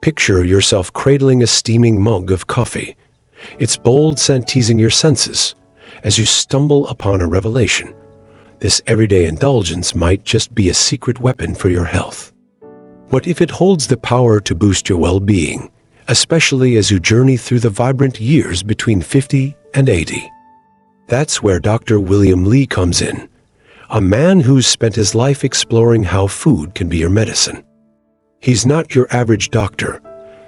Picture yourself cradling a steaming mug of coffee, its bold scent teasing your senses as you stumble upon a revelation. This everyday indulgence might just be a secret weapon for your health. What if it holds the power to boost your well-being, especially as you journey through the vibrant years between 50 and 80? That's where Dr. William Li comes in, a man who's spent his life exploring how food can be your medicine. He's not your average doctor.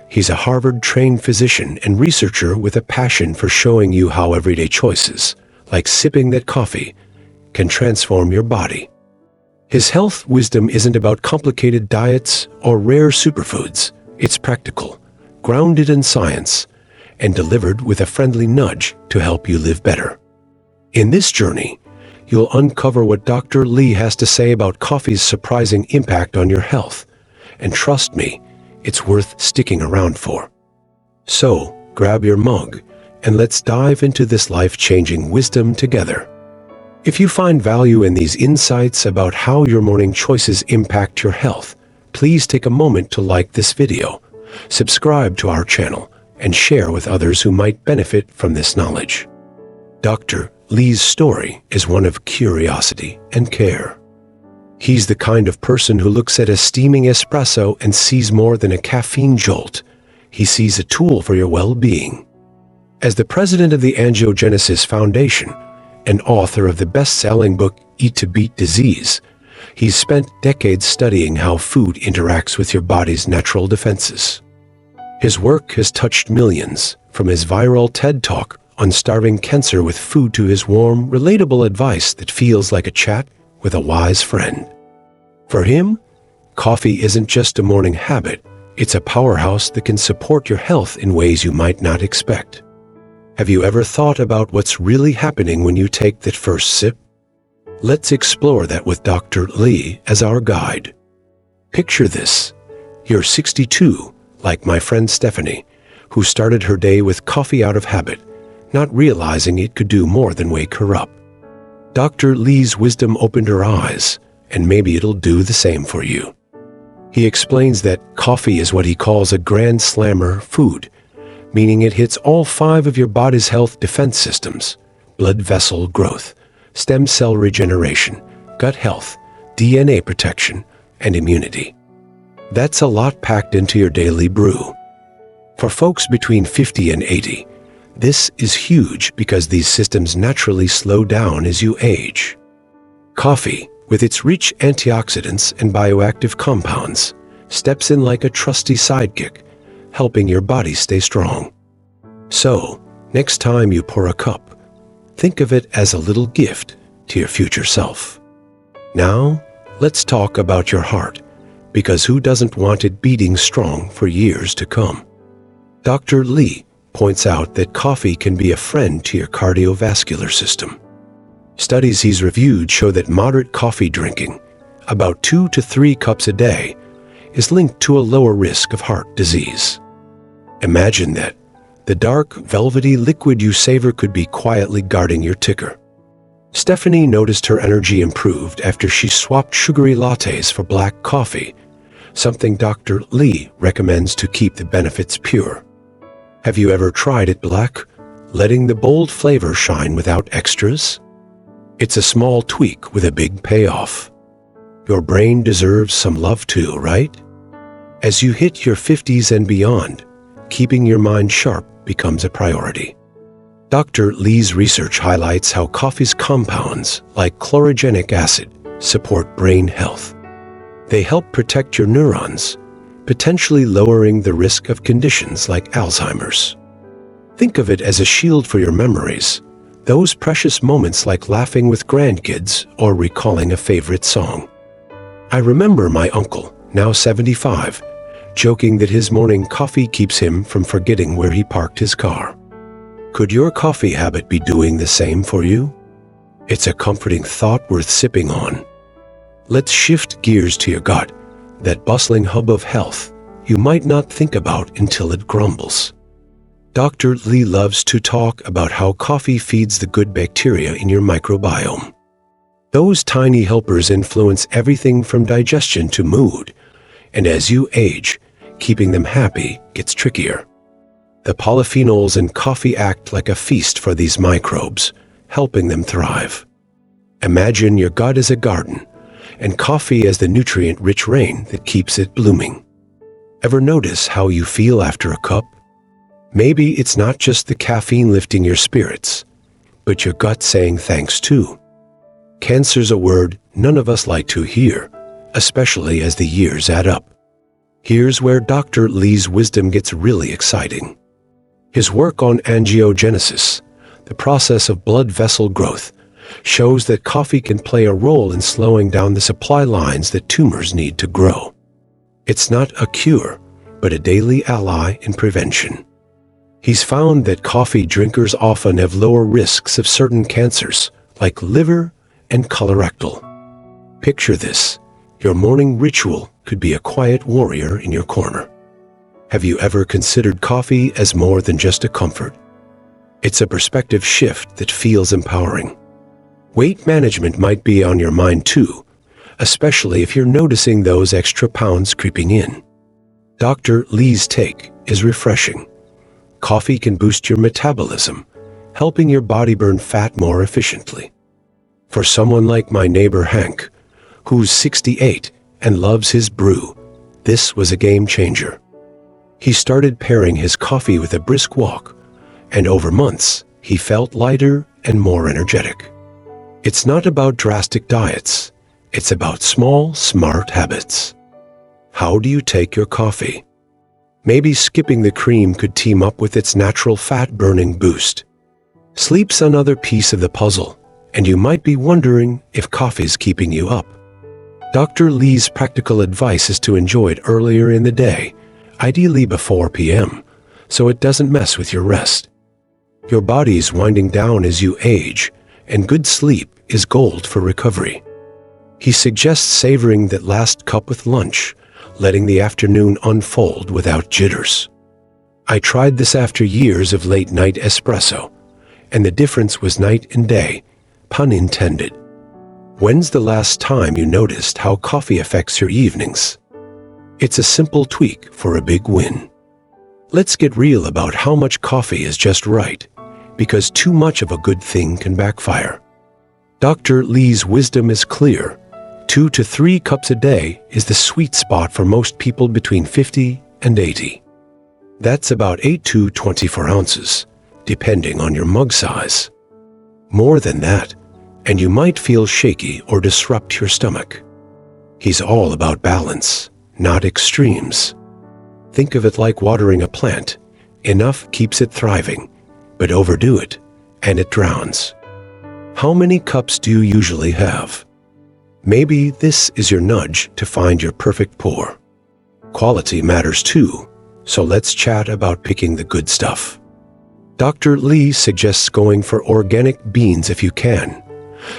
He's a Harvard-trained physician and researcher with a passion for showing you how everyday choices, like sipping that coffee, can transform your body. His health wisdom isn't about complicated diets or rare superfoods. It's practical, grounded in science, and delivered with a friendly nudge to help you live better. In this journey, you'll uncover what Dr. Li has to say about coffee's surprising impact on your health. And trust me, it's worth sticking around for. So, grab your mug, and let's dive into this life-changing wisdom together. If you find value in these insights about how your morning choices impact your health, please take a moment to like this video, subscribe to our channel, and share with others who might benefit from this knowledge. Dr. Li's story is one of curiosity and care. He's the kind of person who looks at a steaming espresso and sees more than a caffeine jolt. He sees a tool for your well-being. As the president of the Angiogenesis Foundation and author of the best-selling book Eat to Beat Disease, he's spent decades studying how food interacts with your body's natural defenses. His work has touched millions, from his viral TED Talk on starving cancer with food to his warm, relatable advice that feels like a chat with a wise friend. For him, coffee isn't just a morning habit, it's a powerhouse that can support your health in ways you might not expect. Have you ever thought about what's really happening when you take that first sip? Let's explore that with Dr. Li as our guide. Picture this. You're 62, like my friend Stephanie, who started her day with coffee out of habit, not realizing it could do more than wake her up. Dr. Li's wisdom opened her eyes, and maybe it'll do the same for you. He explains that coffee is what he calls a grand slammer food, meaning it hits all 5 of your body's health defense systems: blood vessel growth, stem cell regeneration, gut health, DNA protection, and immunity. That's a lot packed into your daily brew. For folks between 50 and 80, this is huge because these systems naturally slow down as you age. Coffee, with its rich antioxidants and bioactive compounds, steps in like a trusty sidekick, helping your body stay strong. So, next time you pour a cup, think of it as a little gift to your future self. Now, let's talk about your heart, because who doesn't want it beating strong for years to come? Dr. Li points out that coffee can be a friend to your cardiovascular system. Studies he's reviewed show that moderate coffee drinking, about 2 to 3 cups a day, is linked to a lower risk of heart disease. Imagine that. The dark, velvety liquid you savor could be quietly guarding your ticker. Stephanie noticed her energy improved after she swapped sugary lattes for black coffee, something Dr. Li recommends to keep the benefits pure. Have you ever tried it black, letting the bold flavor shine without extras? It's a small tweak with a big payoff. Your brain deserves some love too, right? As you hit your 50s and beyond, keeping your mind sharp becomes a priority. Dr. Li's research highlights how coffee's compounds, like chlorogenic acid, support brain health. They help protect your neurons, potentially lowering the risk of conditions like Alzheimer's. Think of it as a shield for your memories, those precious moments like laughing with grandkids or recalling a favorite song. I remember my uncle, now 75, joking that his morning coffee keeps him from forgetting where he parked his car. Could your coffee habit be doing the same for you? It's a comforting thought worth sipping on. Let's shift gears to your gut, that bustling hub of health you might not think about until it grumbles. Dr. Li loves to talk about how coffee feeds the good bacteria in your microbiome. Those tiny helpers influence everything from digestion to mood, and as you age, keeping them happy gets trickier. The polyphenols in coffee act like a feast for these microbes, helping them thrive. Imagine your gut as a garden, and coffee as the nutrient-rich rain that keeps it blooming. Ever notice how you feel after a cup? Maybe it's not just the caffeine lifting your spirits, but your gut saying thanks too. Cancer's a word none of us like to hear, especially as the years add up. Here's where Dr. Lee's wisdom gets really exciting. His work on angiogenesis, the process of blood vessel growth, shows that coffee can play a role in slowing down the supply lines that tumors need to grow. It's not a cure, but a daily ally in prevention. He's found that coffee drinkers often have lower risks of certain cancers, like liver and colorectal. Picture this: your morning ritual could be a quiet warrior in your corner. Have you ever considered coffee as more than just a comfort? It's a perspective shift that feels empowering. Weight management might be on your mind too, especially if you're noticing those extra pounds creeping in. Dr. Lee's take is refreshing. Coffee can boost your metabolism, helping your body burn fat more efficiently. For someone like my neighbor Hank, who's 68 and loves his brew, this was a game changer. He started pairing his coffee with a brisk walk, and over months, he felt lighter and more energetic. It's not about drastic diets. It's about small, smart habits. How do you take your coffee? Maybe skipping the cream could team up with its natural fat-burning boost. Sleep's another piece of the puzzle, and you might be wondering if coffee's keeping you up. Dr. Lee's practical advice is to enjoy it earlier in the day, ideally before p.m., so it doesn't mess with your rest. Your body's winding down as you age, and good sleep is gold for recovery. He suggests savoring that last cup with lunch, letting the afternoon unfold without jitters. I tried this after years of late-night espresso, and the difference was night and day, pun intended. When's the last time you noticed how coffee affects your evenings? It's a simple tweak for a big win. Let's get real about how much coffee is just right, because too much of a good thing can backfire. Dr. Lee's wisdom is clear. 2 to 3 cups a day is the sweet spot for most people between 50 and 80. That's about 8 to 24 ounces, depending on your mug size. More than that, and you might feel shaky or disrupt your stomach. He's all about balance, not extremes. Think of it like watering a plant. Enough keeps it thriving, but overdo it, and it drowns. How many cups do you usually have? Maybe this is your nudge to find your perfect pour. Quality matters too, so let's chat about picking the good stuff. Dr. Lee suggests going for organic beans if you can,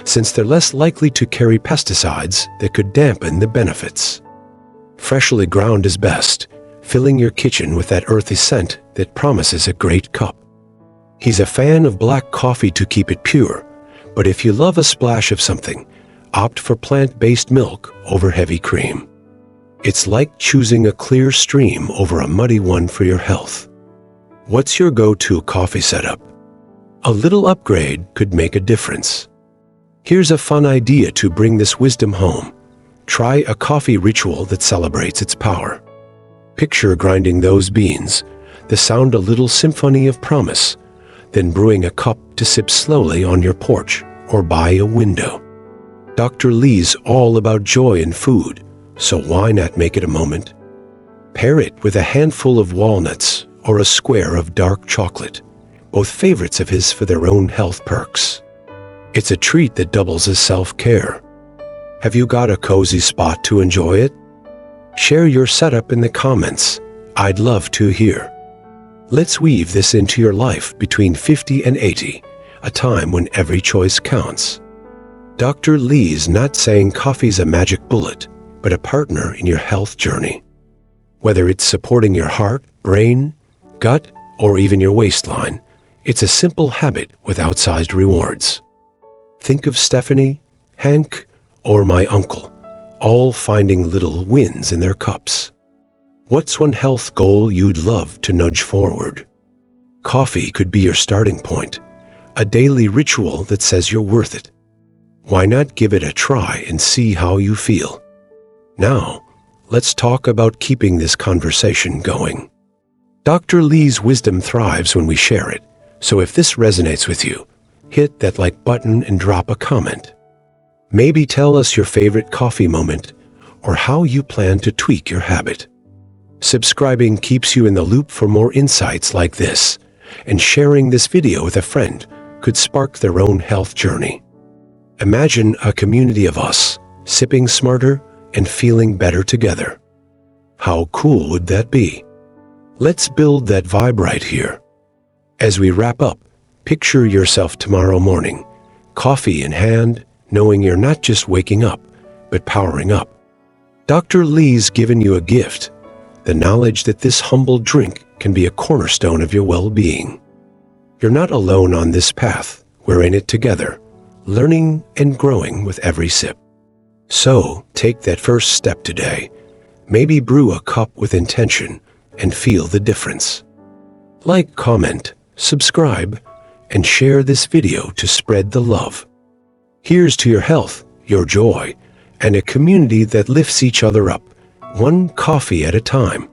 since they're less likely to carry pesticides that could dampen the benefits. Freshly ground is best, filling your kitchen with that earthy scent that promises a great cup. He's a fan of black coffee to keep it pure, but if you love a splash of something, opt for plant-based milk over heavy cream. It's like choosing a clear stream over a muddy one for your health. What's your go-to coffee setup? A little upgrade could make a difference. Here's a fun idea to bring this wisdom home. Try a coffee ritual that celebrates its power. Picture grinding those beans, the sound a little symphony of promise, then brewing a cup to sip slowly on your porch or by a window. Dr. Lee's all about joy in food, so why not make it a moment? Pair it with a handful of walnuts or a square of dark chocolate, both favorites of his for their own health perks. It's a treat that doubles as self-care. Have you got a cozy spot to enjoy it? Share your setup in the comments. I'd love to hear. Let's weave this into your life between 50 and 80, a time when every choice counts. Dr. Lee's not saying coffee's a magic bullet, but a partner in your health journey. Whether it's supporting your heart, brain, gut, or even your waistline, it's a simple habit with outsized rewards. Think of Stephanie, Hank, or my uncle, all finding little wins in their cups. What's one health goal you'd love to nudge forward? Coffee could be your starting point, a daily ritual that says you're worth it. Why not give it a try and see how you feel? Now, let's talk about keeping this conversation going. Dr. Lee's wisdom thrives when we share it, so if this resonates with you, hit that like button and drop a comment. Maybe tell us your favorite coffee moment or how you plan to tweak your habit. Subscribing keeps you in the loop for more insights like this, and sharing this video with a friend could spark their own health journey. Imagine a community of us, sipping smarter and feeling better together. How cool would that be? Let's build that vibe right here. As we wrap up, picture yourself tomorrow morning, coffee in hand, knowing you're not just waking up, but powering up. Dr. Lee's given you a gift, the knowledge that this humble drink can be a cornerstone of your well-being. You're not alone on this path. We're in it together, learning and growing with every sip. So, take that first step today. Maybe brew a cup with intention and feel the difference. Like, comment, subscribe, and share this video to spread the love. Here's to your health, your joy, and a community that lifts each other up, one coffee at a time.